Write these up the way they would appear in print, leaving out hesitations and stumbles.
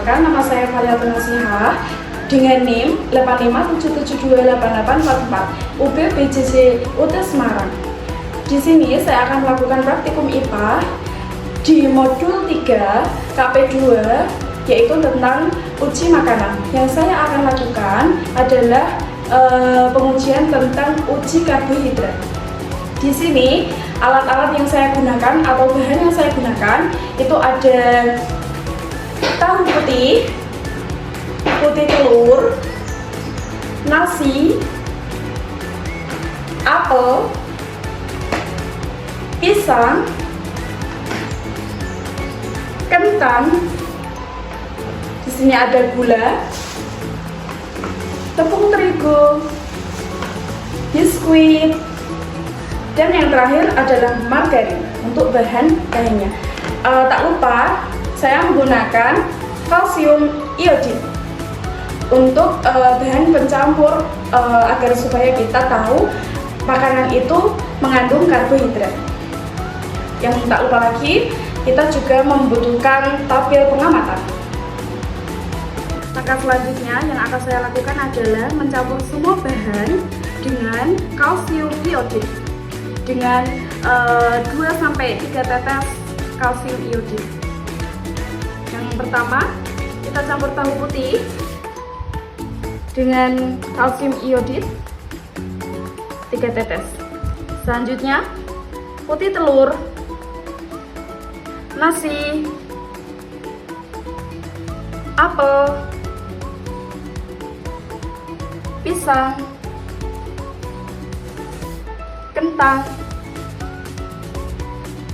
perkenalkan, nama saya Faliatun Nasihah dengan NIM 857728844 UB BJC UT Semarang. Di sini saya akan melakukan praktikum IPA di modul 3 KP2, yaitu tentang uji makanan. Yang saya akan lakukan adalah pengujian tentang uji karbohidrat. Di sini alat-alat yang saya gunakan atau bahan yang saya gunakan itu ada tahu putih, putih telur, nasi, apel, pisang, kentang. Di sini ada gula, tepung terigu, biskuit, dan yang terakhir adalah margarin untuk bahan-bahannya. Tak lupa saya menggunakan kalsium iodid untuk bahan pencampur agar supaya kita tahu makanan itu mengandung karbohidrat. Yang tak lupa lagi, kita juga membutuhkan tabel pengamatan. Langkah selanjutnya yang akan saya lakukan adalah mencampur semua bahan dengan kalsium iodid dengan 2-3 tetes kalsium iodid. Yang pertama, kita campur tahu putih dengan kalsium iodid 3 tetes. Selanjutnya, putih telur, nasi, apel, pisang, kentang,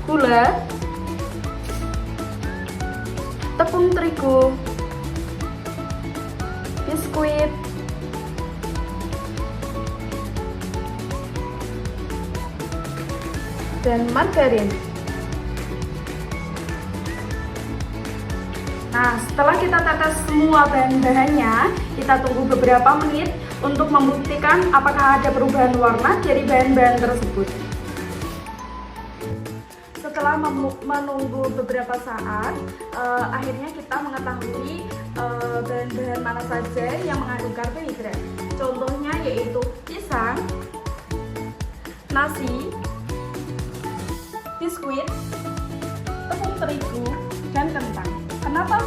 gula, tepung terigu, biskuit, dan margarin. Nah, setelah kita tetes semua bahan-bahannya, kita tunggu beberapa menit untuk membuktikan apakah ada perubahan warna dari bahan-bahan tersebut. Setelah menunggu beberapa saat, akhirnya kita mengetahui bahan-bahan mana saja yang mengandung karbohidrat. Contohnya yaitu pisang, nasi, biskuit, tepung terigu, dan kentang. Kenapa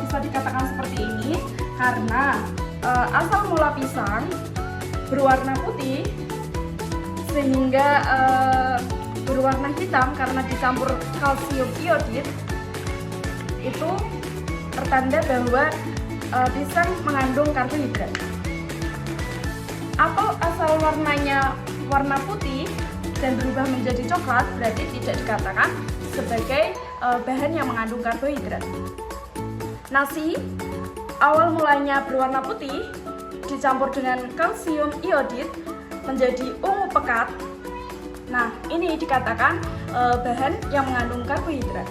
bisa dikatakan seperti ini? Karena asal mula pisang berwarna putih sehingga berwarna hitam karena dicampur kalsium iodid, itu pertanda bahwa pisang mengandung karbohidrat. Apel asal warnanya warna putih dan berubah menjadi coklat, berarti tidak dikatakan sebagai bahan yang mengandung karbohidrat. Nasi awal mulanya berwarna putih dicampur dengan kalsium iodid menjadi ungu pekat. Nah, ini dikatakan bahan yang mengandung karbohidrat.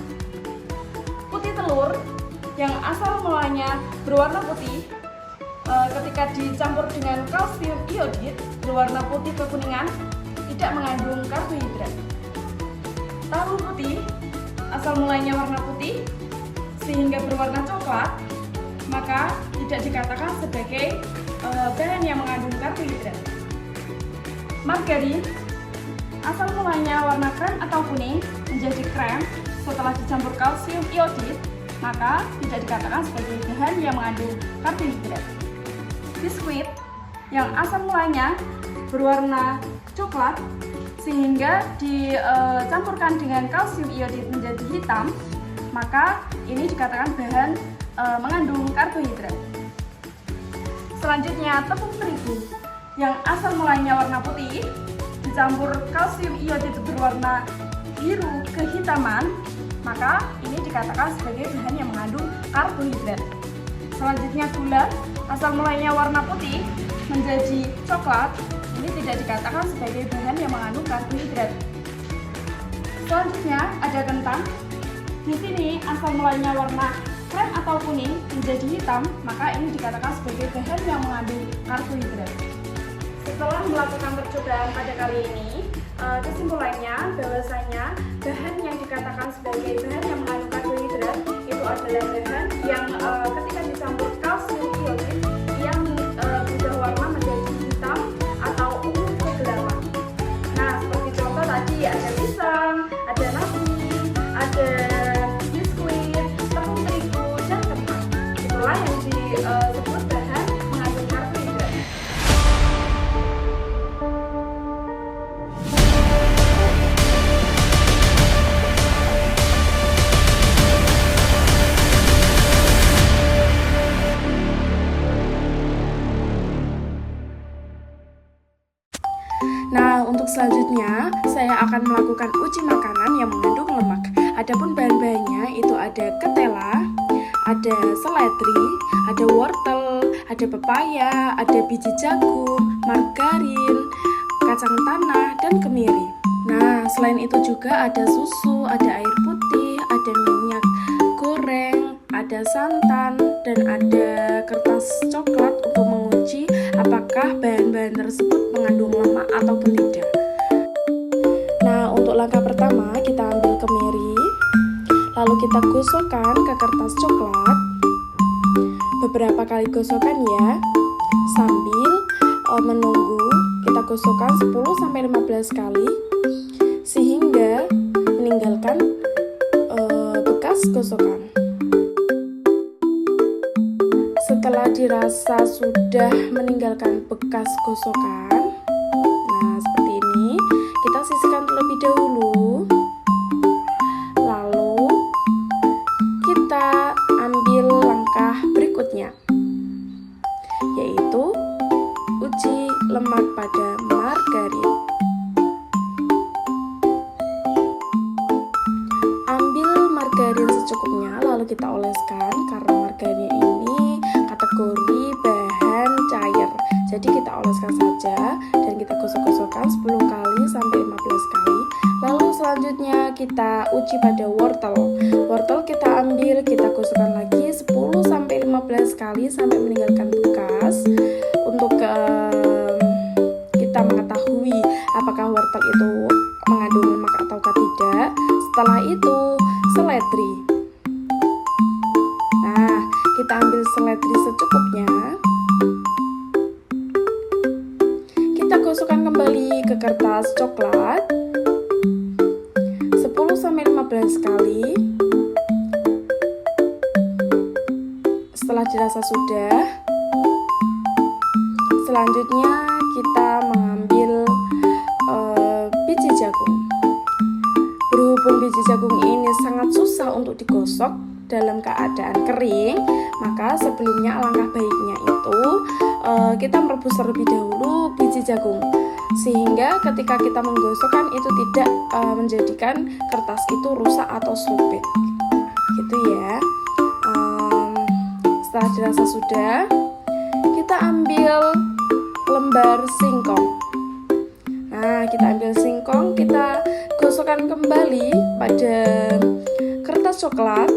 Putih telur yang asal mulanya berwarna putih ketika dicampur dengan kalsium iodid berwarna putih kekuningan, tidak mengandung karbohidrat. Tahu putih asal mulanya warna putih sehingga berwarna coklat, maka tidak dikatakan sebagai bahan yang mengandung karbohidrat. Margarin asal mulanya warna krem atau kuning menjadi krem setelah dicampur kalsium iodid, maka tidak dikatakan sebagai bahan yang mengandung karbohidrat. Biskuit yang asal mulanya berwarna coklat sehingga dicampurkan dengan kalsium iodid menjadi hitam, maka ini dikatakan bahan mengandung karbohidrat. Selanjutnya, tepung terigu yang asal mulanya warna putih dicampur kalsium iodid berwarna biru kehitaman, maka ini dikatakan sebagai bahan yang mengandung karbohidrat. Selanjutnya, gula asal mulanya warna putih menjadi coklat, ini tidak dikatakan sebagai bahan yang mengandung karbohidrat. Selanjutnya ada kentang. Di sini asal mulanya warna krem atau kuning menjadi hitam, maka ini dikatakan sebagai bahan yang mengandung karbohidrat. Setelah melakukan percobaan pada kali ini, kesimpulannya bahwasanya bahan yang dikatakan sebagai bahan yang mengandung karbohidrat itu adalah bahan yang ketika dicampur kalsium ionik yang berubah warna menjadi hitam atau ungu kegelapan. Nah, seperti contoh tadi ada pisang, ada nasi, ada biskuit, tepung terigu, dan kentang. Itulah yang disebut bahan mengandung karbohidrat. Nah, untuk selanjutnya saya akan melakukan uji makanan yang mengandung lemak. Adapun bahan-bahannya itu ada ketela, ada seledri, ada wortel, ada pepaya, ada biji jagung, margarin, kacang tanah, dan kemiri. Nah, selain itu juga ada susu, ada air putih, ada minyak goreng, ada santan, dan ada kertas coklat untuk menguji apakah bahan-bahan tersebut mengandung lemak ataupun tidak. Nah, untuk langkah pertama kita ambil kemiri, lalu kita gosokkan ke kertas coklat. Beberapa kali gosokan ya, sambil menunggu kita gosokkan 10-15 kali sehingga meninggalkan bekas gosokan. Setelah dirasa sudah meninggalkan bekas gosokan, nah seperti ini, kita sisihkan terlebih dahulu. Lalu kita ambil langkah berikutnya, yaitu uji lemak pada margarin. Ambil margarin secukupnya, lalu kita oleskan karena margarin ini kategori bahan cair. Jadi kita oleskan saja dan kita gosok-gosokkan 10 kali sampai 15 kali. Lalu selanjutnya kita uji pada wortel. Wortel kita ambil, kita gosokkan lagi 10 sampai 15 kali sampai meninggalkan bekas untuk kita mengetahui apakah wortel itu mengandung lemak ataukah tidak. Setelah itu seledri. Nah, kita ambil seledri secukupnya. Kita gosokkan kembali ke kertas coklat 10-15 kali. Setelah dirasa sudah, selanjutnya kita mengambil biji jagung. Berhubung biji jagung ini sangat susah untuk digosok dalam keadaan kering, maka sebelumnya alangkah baiknya itu kita merebus terlebih dahulu biji jagung, sehingga ketika kita menggosokkan itu tidak menjadikan kertas itu rusak atau sobek, gitu ya. Setelah dirasa sudah, kita ambil lembar singkong. Nah, kita ambil singkong, kita gosokkan kembali pada kertas coklat.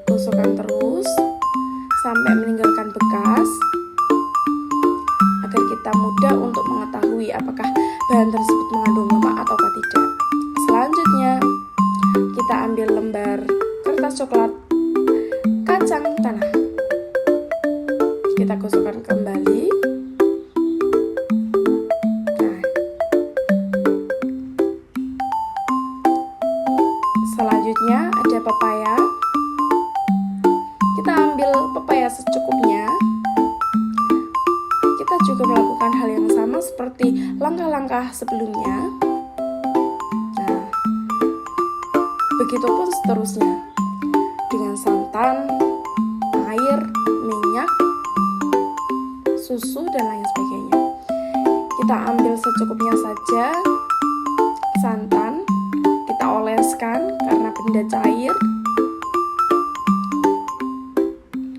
Gosokkan terus sampai meninggalkan bekas agar kita mudah untuk mengetahui apakah bahan tersebut mengandung lemak atau tidak. Selanjutnya, kita ambil lembar kertas coklat kacang tanah. Kita gosokkan kembali. Nah, selanjutnya ada pepaya. Kita ambil pepaya secukupnya. Kita juga melakukan hal yang sama seperti langkah-langkah sebelumnya. Nah, begitupun seterusnya dengan santan, air, minyak, susu, dan lain sebagainya. Kita ambil secukupnya saja santan, kita oleskan karena benda cair.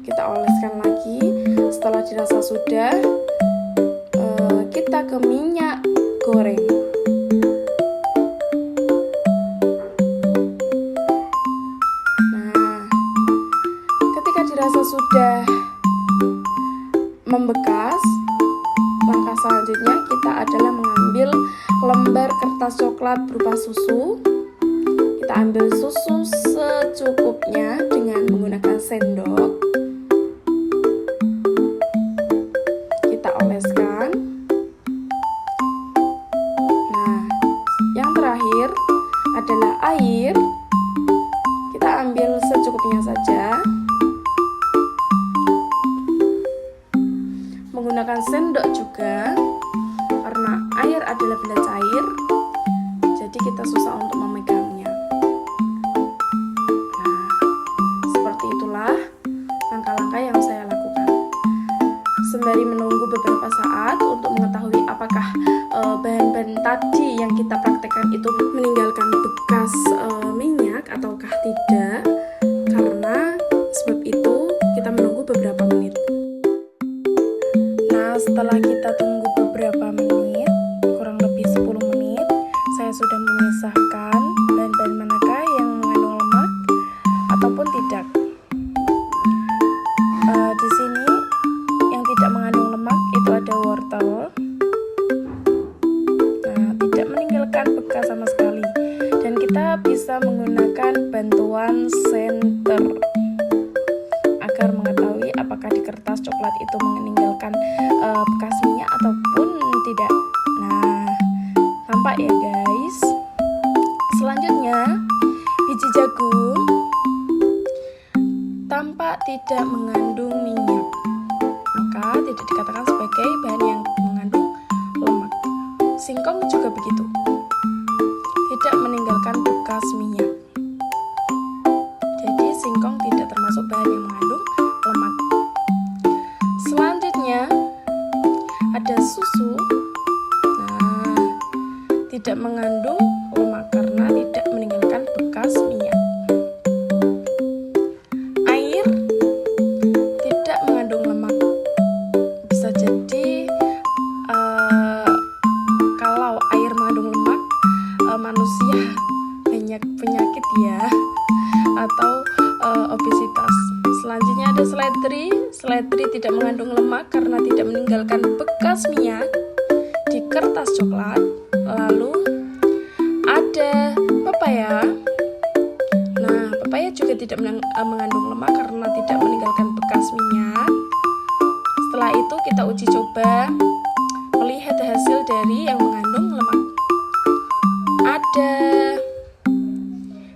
Kita oleskan lagi. Setelah dirasa sudah, kita ke minyak goreng. Nah, ketika dirasa sudah membekas, langkah selanjutnya kita adalah mengambil lembar kertas coklat berupa susu. Kita ambil susu secukupnya dengan menggunakan sendok. Kita oleskan. Nah, yang terakhir adalah air. Kita ambil secukupnya saja. Menggunakan sendok juga, karena air adalah benda cair, jadi kita susah untuk memegangnya. Nah, seperti itulah langkah-langkah yang saya lakukan. Sembari menunggu beberapa saat untuk mengetahui apakah bahan-bahan tadi yang kita praktekkan itu meninggalkan bekas minyak ataukah tidak. Karena sebab itu kita menunggu beberapa menit. Nah, setelah kita tunggu beberapa menit, kurang lebih 10 menit, saya sudah memisahkan bahan-bahan manakah yang mengandung lemak ataupun tidak. Di sini yang tidak mengandung lemak itu ada wortel. Nah, tidak meninggalkan bekas sama sekali. Dan kita bisa menggunakan bantuan senter agar mengetahui apakah di kertas coklat itu meninggalkan bekas minyak ataupun tidak. Nah, tampak ya guys. Selanjutnya, biji jagung tampak tidak mengandung minyak, maka tidak dikatakan sebagai bahan yang mengandung lemak. Singkong juga begitu, tidak meninggalkan bekas minyak. Jadi singkong tidak termasuk bahan yang mengandung lemak. Selanjutnya ada susu. Nah, tidak mengandung lemak karena tidak meninggalkan bekas minyak. Air tidak mengandung lemak. Bisa jadi kalau air mengandung lemak, manusia banyak penyakit ya, atau obesitas. Selanjutnya ada seledri. Seledri tidak mengandung lemak karena tidak meninggalkan bekas minyak di kertas coklat. Lalu ada pepaya. Nah, pepaya juga tidak mengandung lemak karena tidak meninggalkan bekas minyak. Setelah itu kita uji coba melihat hasil dari yang mengandung lemak. Ada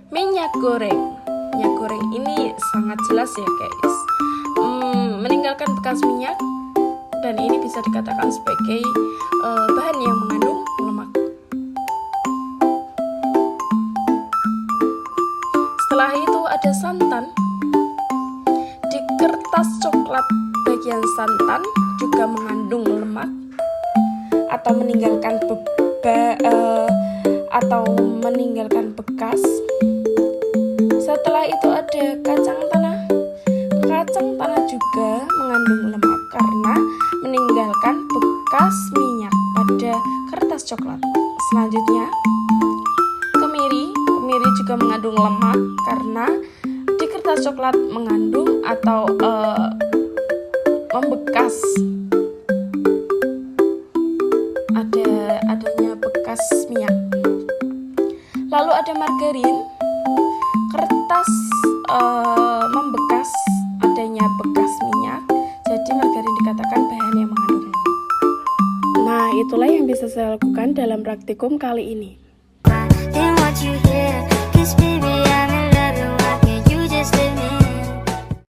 minyak goreng. Minyak goreng ini sangat jelas ya guys, meninggalkan bekas minyak, dan ini bisa dikatakan sebagai bahan yang mengandung lemak. Setelah itu ada santan. Di kertas coklat bagian santan juga mengandung lemak atau meninggalkan bekas. Setelah itu ada kacang tanah. Kacang tanah juga mengandung lemak karena meninggalkan bekas minyak pada kertas coklat. Selanjutnya, kemiri. Kemiri juga mengandung lemak karena di kertas coklat mengandung atau membekas. Adanya bekas minyak. Lalu ada margarin. Kertas membekas adanya bekas minyak, jadi margarin dikatakan bahan yang mengandung lemak. Nah, itulah yang bisa saya lakukan dalam praktikum kali ini.